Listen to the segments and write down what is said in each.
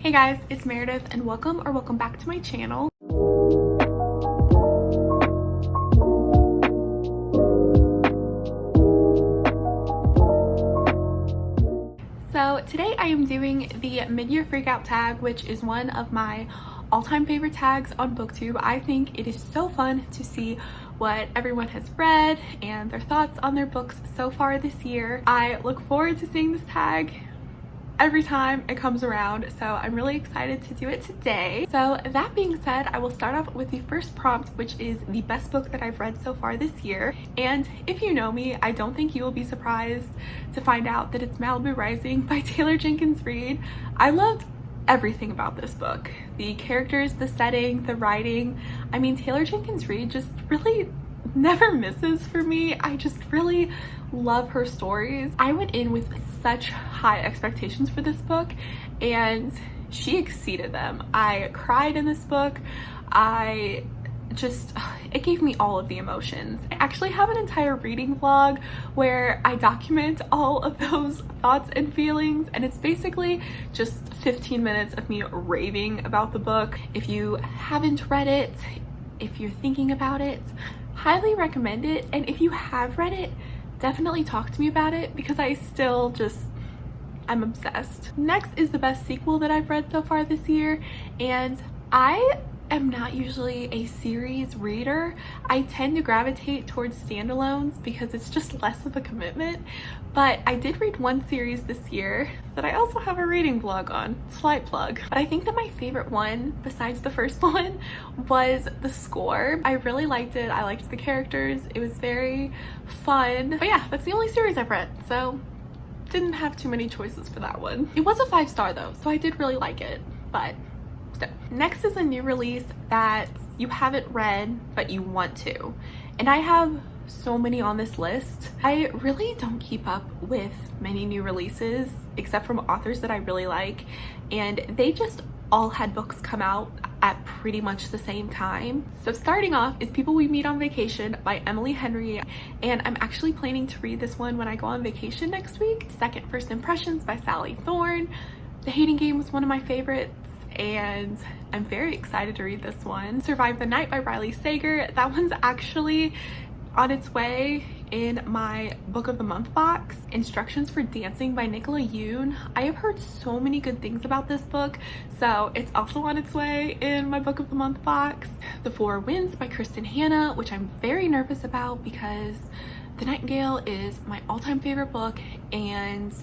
Hey guys, it's Meredith and welcome back to my channel. So today I am doing the Midyear Freakout Tag, which is one of my all-time favorite tags on BookTube. I think it is so fun to see what everyone has read and their thoughts on their books so far this year. I look forward to seeing this tag every time it comes around, so I'm really excited to do it today. So that being said, I will start off with the first prompt, which is the best book that I've read so far this year. And if you know me, I don't think you will be surprised to find out that it's Malibu Rising by Taylor Jenkins Reid. I loved everything about this book. The characters, the setting, the writing. I mean, Taylor Jenkins Reid just really never misses for me. I just really love her stories. I went in with such high expectations for this book and she exceeded them. I cried in this book. It gave me all of the emotions. I actually have an entire reading vlog where I document all of those thoughts and feelings, and it's basically just 15 minutes of me raving about the book. If you haven't read it, if you're thinking about it, highly recommend it. And if you have read it, definitely talk to me about it because I'm obsessed. Next is the best sequel that I've read so far this year, and I am not usually a series reader. I tend to gravitate towards standalones because it's just less of a commitment, but I did read one series this year that I also have a reading vlog on, slight plug. But I think that my favorite one, besides the first one, was The Score. I really liked it. I liked the characters. It was very fun. But yeah, that's the only series I've read, so didn't have too many choices for that one. It was a 5-star though, so I did really like it, but still. Next is a new release that you haven't read but you want to, and I have so many on this list. I really don't keep up with many new releases except from authors that I really like, and they just all had books come out at pretty much the same time. So starting off is People We Meet on Vacation by Emily Henry, and I'm actually planning to read this one when I go on vacation next week. Second First Impressions by Sally Thorne. The Hating Game was one of my favorites, and I'm very excited to read this one. Survive the Night by Riley Sager. That one's actually on its way in my Book of the Month box. Instructions for Dancing by Nicolee. I have heard so many good things about this book, so it's also on its way in my Book of the Month box. The Four Winds by Kirsten, which I'm very nervous about because The Nightingale is my all-time favorite book, and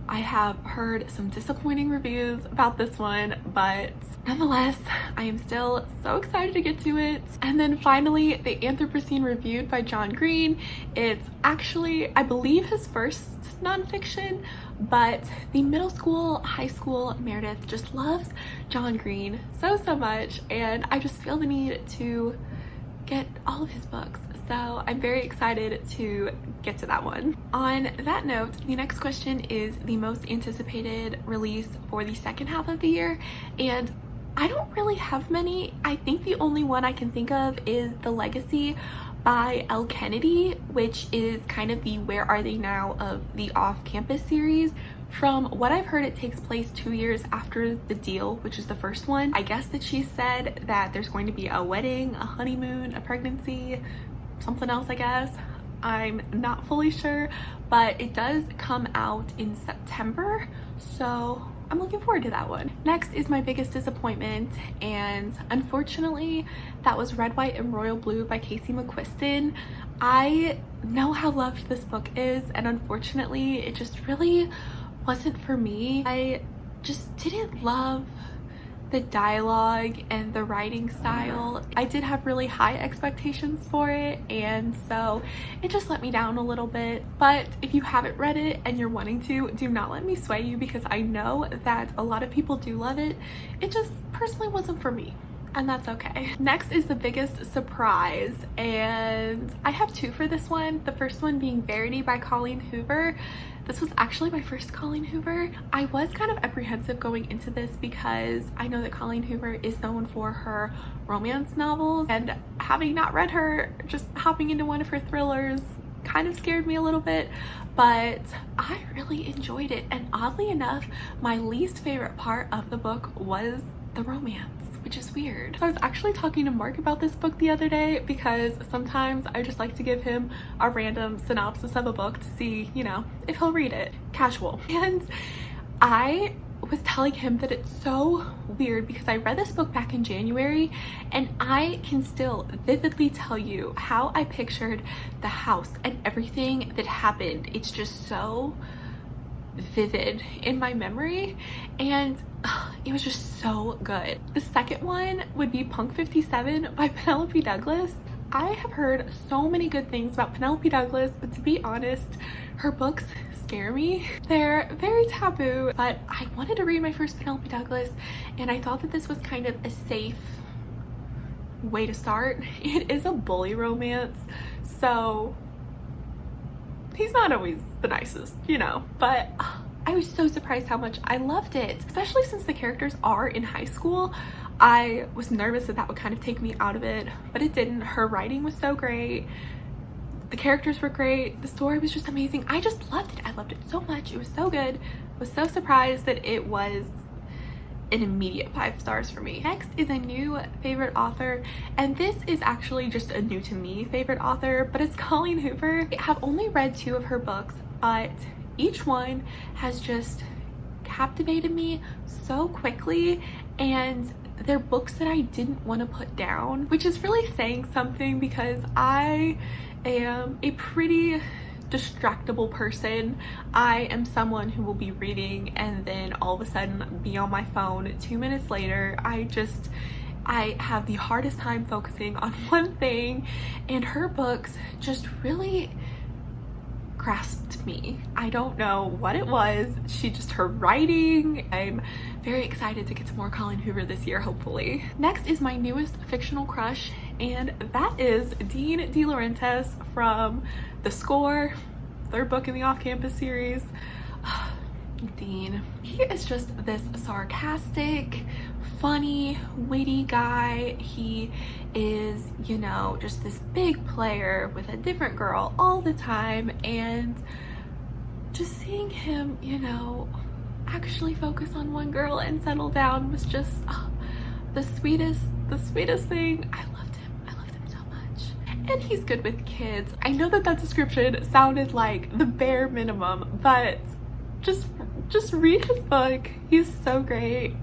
I have heard some disappointing reviews about this one, but nonetheless, I am still so excited to get to it. And then finally, The Anthropocene Reviewed by John Green. It's actually, I believe, his first nonfiction, but the middle school, high school Meredith just loves John Green so much, and I just feel the need to get all of his books. So I'm very excited to get to that one. On that note, the next question is the most anticipated release for the second half of the year, and I don't really have many. I think the only one I can think of is The Legacy by Elle Kennedy, which is kind of the Where Are They Now of the Off-Campus series. From what I've heard, it takes place 2 years after The Deal, which is the first one. I guess that she said that there's going to be a wedding, a honeymoon, a pregnancy, something else, I guess. I'm not fully sure, but it does come out in September, so I'm looking forward to that one. Next is my biggest disappointment, and unfortunately that was Red, White, and Royal Blue by Casey McQuiston. I know how loved this book is, and unfortunately it just really wasn't for me. I just didn't love the dialogue and the writing style. I did have really high expectations for it, and so it just let me down a little bit. But if you haven't read it and you're wanting to, do not let me sway you because I know that a lot of people do love it. It just personally wasn't for me, and that's okay. Next is The Biggest Surprise, and I have two for this one. The first one being Verity by Colleen Hoover. This was actually my first Colleen Hoover. I was kind of apprehensive going into this because I know that Colleen Hoover is known for her romance novels, and having not read her, just hopping into one of her thrillers kind of scared me a little bit, but I really enjoyed it. And oddly enough, my least favorite part of the book was the romance, which is weird. So I was actually talking to Mark about this book the other day because sometimes I just like to give him a random synopsis of a book to see, you know, if he'll read it. Casual. And I was telling him that it's so weird because I read this book back in January and I can still vividly tell you how I pictured the house and everything that happened. It's just so vivid in my memory, and it was just so good. The second one would be Punk 57 by Penelope Douglas. I have heard so many good things about Penelope Douglas, but to be honest, her books scare me. They're very taboo, but I wanted to read my first Penelope Douglas and I thought that this was kind of a safe way to start. It is a bully romance, so he's not always the nicest, you know, but I was so surprised how much I loved it, especially since the characters are in high school. I was nervous that would kind of take me out of it, but it didn't. Her writing was so great. The characters were great. The story was just amazing. I just loved it. I loved it so much. It was so good. I was so surprised that it was an immediate 5 stars for me. Next is a new favorite author, and this is actually just a new to me favorite author, but it's Colleen Hoover. I have only read 2 of her books, but each one has just captivated me so quickly, and they're books that I didn't want to put down, which is really saying something because I am a pretty distractible person. I am someone who will be reading and then all of a sudden be on my phone 2 minutes later. I have the hardest time focusing on one thing, and her books just really grasped me. I don't know what it was. Her writing. I'm very excited to get some more Colleen Hoover this year, hopefully. Next is my newest fictional crush, and that is Dean De Laurentiis from The Score, 3rd book in the Off-Campus series. Dean, he is just this sarcastic, funny, witty guy. He is, you know, just this big player with a different girl all the time, and just seeing him, you know, actually focus on one girl and settle down was just the sweetest thing. I loved him so much. And he's good with kids. I know that description sounded like the bare minimum, but just read his book. He's so great.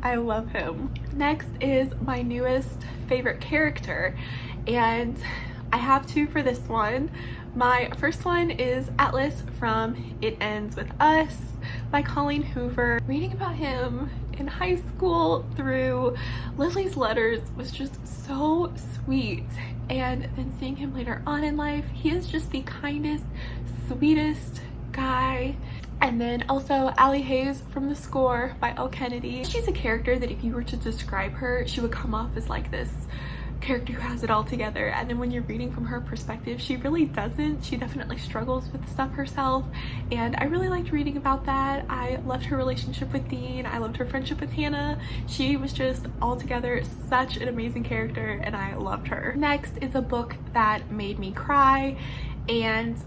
I love him. Next is my newest favorite character, and I have 2 for this one. My first one is Atlas from It Ends With Us by Colleen Hoover. Reading about him in high school through Lily's letters was just so sweet, and then seeing him later on in life, he is just the kindest, sweetest guy. And then also Hailey Hughes from The Score by Elle Kennedy. She's a character that if you were to describe her, she would come off as like this character who has it all together, and then when you're reading from her perspective, she really doesn't. She definitely struggles with stuff herself, and I really liked reading about that. I loved her relationship with Dean. I loved her friendship with Hannah. She was just altogether such an amazing character, and I loved her. Next is a book that made me cry, and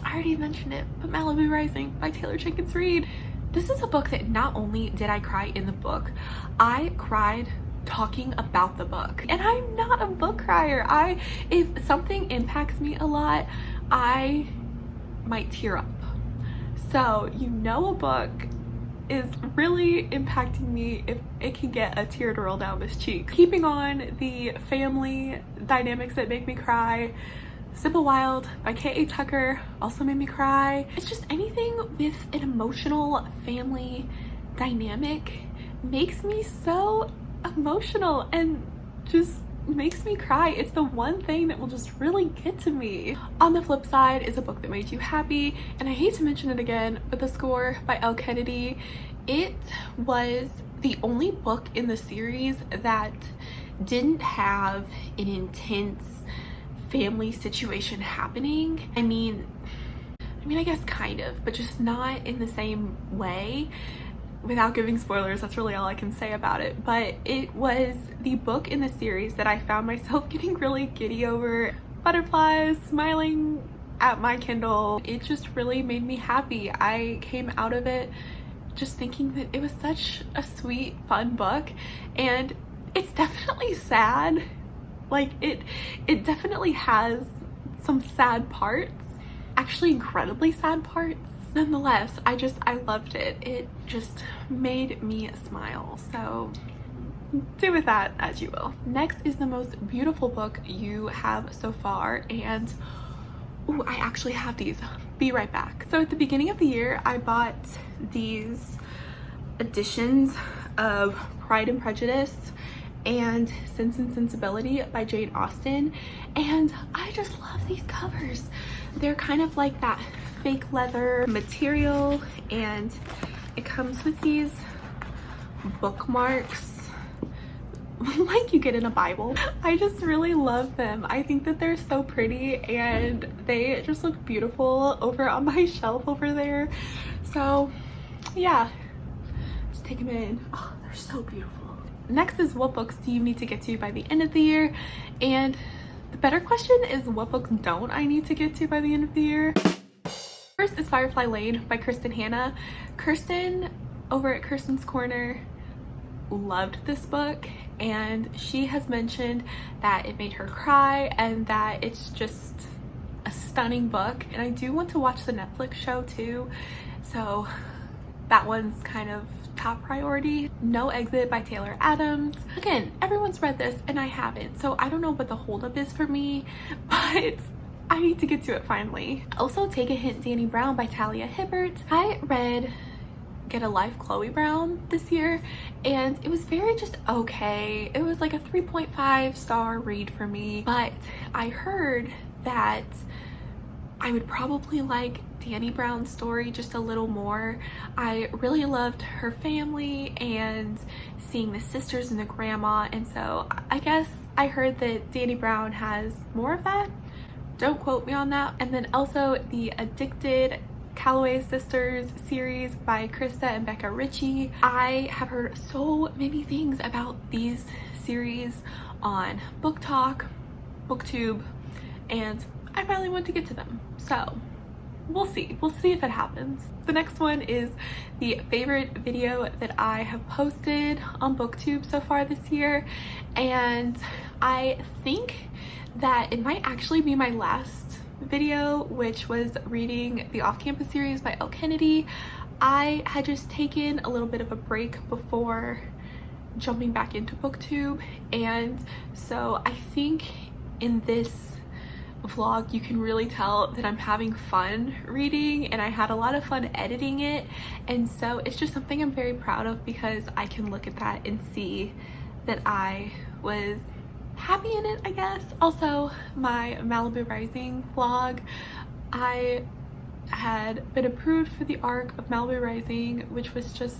I already mentioned it, but Malibu Rising by Taylor Jenkins Reid. This is a book that not only did I cry in the book, I cried talking about the book. And I'm not a book crier. If something impacts me a lot, I might tear up. So you know a book is really impacting me if it can get a tear to roll down this cheek. Keeping on the family dynamics that make me cry, Simple Wild by K.A. Tucker also made me cry. It's just anything with an emotional family dynamic makes me so emotional and just makes me cry. It's the one thing that will just really get to me. On the flip side is a book that made you happy, and I hate to mention it again, but The Score by Elle Kennedy. It was the only book in the series that didn't have an intense family situation happening. I mean I guess kind of, but just not in the same way. Without giving spoilers, that's really all I can say about it, but it was the book in the series that I found myself getting really giddy over. Butterflies, smiling at my Kindle. It just really made me happy. I came out of it just thinking that it was such a sweet, fun book, and it's definitely sad. Like it definitely has some sad parts, actually incredibly sad parts. Nonetheless, I loved it. It just made me smile. So do with that as you will. Next is the most beautiful book you have so far, and ooh, I actually have these. Be right back. So at the beginning of the year, I bought these editions of Pride and Prejudice and Sense and Sensibility by Jane Austen, and I just love these covers. They're kind of like that fake leather material, and it comes with these bookmarks like you get in a Bible. I just really love them. I think that they're so pretty, and they just look beautiful over on my shelf over there. So yeah, just take them in. Oh, they're so beautiful. Next is, what books do you need to get to by the end of the year? And the better question is, what books don't I need to get to by the end of the year? First is Firefly Lane by Kirsten Hanna. Kirsten over at Kirsten's Korner loved this book, and she has mentioned that it made her cry and that it's just a stunning book. And I do want to watch the Netflix show too, so that one's kind of top priority. No Exit by Taylor Adams. Again, everyone's read this and I haven't, so I don't know what the holdup is for me, but I need to get to it finally. Also, Take a Hint, Dani Brown by Talia Hibbert. I read Get a Life, Chloe Brown this year, and it was very just okay. It was like a 3.5 star read for me, but I heard that I would probably like Dani Brown's story just a little more. I really loved her family and seeing the sisters and the grandma, and so I guess I heard that Dani Brown has more of that. Don't quote me on that. And then also the Addicted Calloway Sisters series by Krista and Becca Ritchie. I have heard so many things about these series on Book Talk, BookTube, and I finally want to get to them. So we'll see if it happens. The next one is the favorite video that I have posted on BookTube so far this year, and I think that it might actually be my last video, which was reading the Off-Campus series by Elle Kennedy. I had just taken a little bit of a break before jumping back into BookTube, and so I think in this vlog you can really tell that I'm having fun reading, and I had a lot of fun editing it, and so it's just something I'm very proud of because I can look at that and see that I was happy in it, I guess. Also, my Malibu Rising vlog, I had been approved for the arc of Malibu Rising, which was just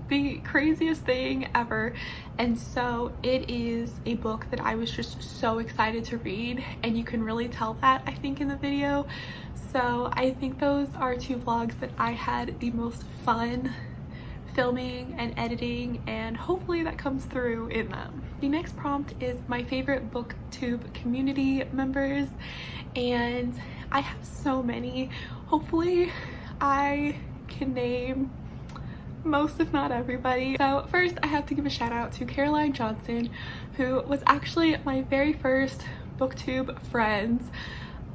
the craziest thing ever, and so it is a book that I was just so excited to read, and you can really tell that, I think, in the video. So I think those are two vlogs that I had the most fun filming and editing, and hopefully that comes through in them. The next prompt is my favorite BookTube community members, and I have so many. Hopefully I can name most, if not everybody. So first, I have to give a shout out to Caroline Johnson, who was actually my very first BookTube friends.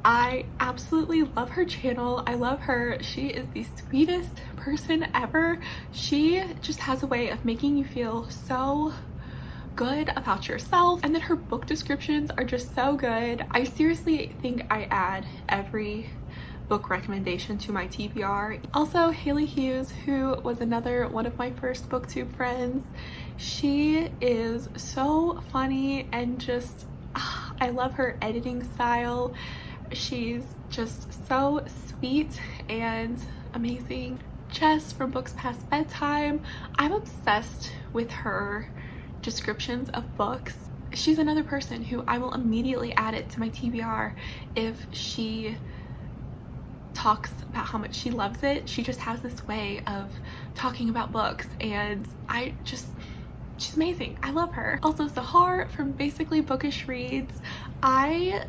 I absolutely love her channel. I love her. She is the sweetest person ever. She just has a way of making you feel so good about yourself, and then her book descriptions are just so good. I seriously think I add every book recommendation to my TBR. Also, Hailey Hughes, who was another one of my first BookTube friends. She is so funny and just, I love her editing style. She's just so sweet and amazing. Jess from Books Past Bedtime. I'm obsessed with her descriptions of books. She's another person who I will immediately add it to my TBR if she talks about how much she loves it. She just has this way of talking about books, and she's amazing. I love her. Also, Sahar from Basically Bookish Reads. I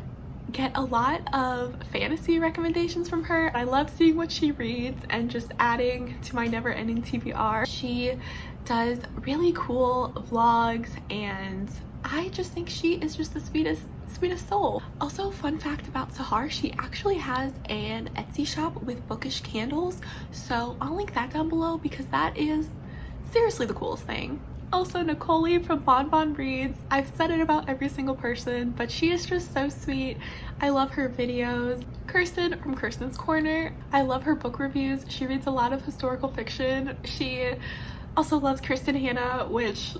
get a lot of fantasy recommendations from her. I love seeing what she reads and just adding to my never-ending TBR. She does really cool vlogs and I just think she is just the sweetest soul. Also, fun fact about Sahar, she actually has an Etsy shop with bookish candles, so I'll link that down below because that is seriously the coolest thing. Also, Nicolee from bonbonreads, I've said it about every single person, but she is just so sweet. I love her videos. Kirsten from Kirsten's Korner, I love her book reviews. She reads a lot of historical fiction. She also loves Kirsten Hannah, which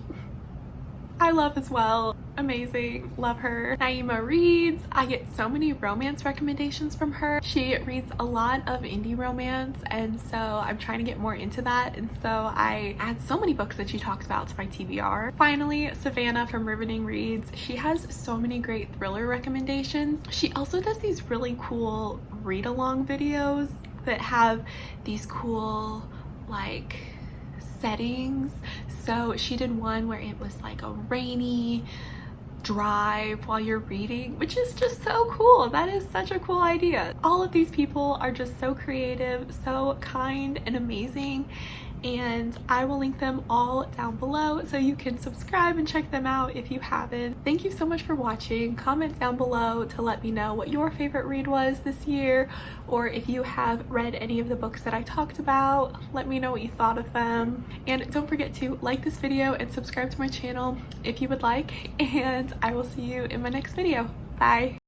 I love as well. Amazing, love her. Nayema reads, I get so many romance recommendations from her. She reads a lot of indie romance, and so I'm trying to get more into that, and so I add so many books that she talks about to my TBR. Finally, Savannah from Riveting reads, she has so many great thriller recommendations. She also does these really cool read-along videos that have these cool like settings. So she did one where it was like a rainy drive while you're reading, which is just so cool. That is such a cool idea. All of these people are just so creative, so kind and amazing, and I will link them all down below so you can subscribe and check them out if you haven't. Thank you so much for watching. Comment down below to let me know what your favorite read was this year, or if you have read any of the books that I talked about, let me know what you thought of them. And don't forget to like this video and subscribe to my channel if you would like, and I will see you in my next video. Bye!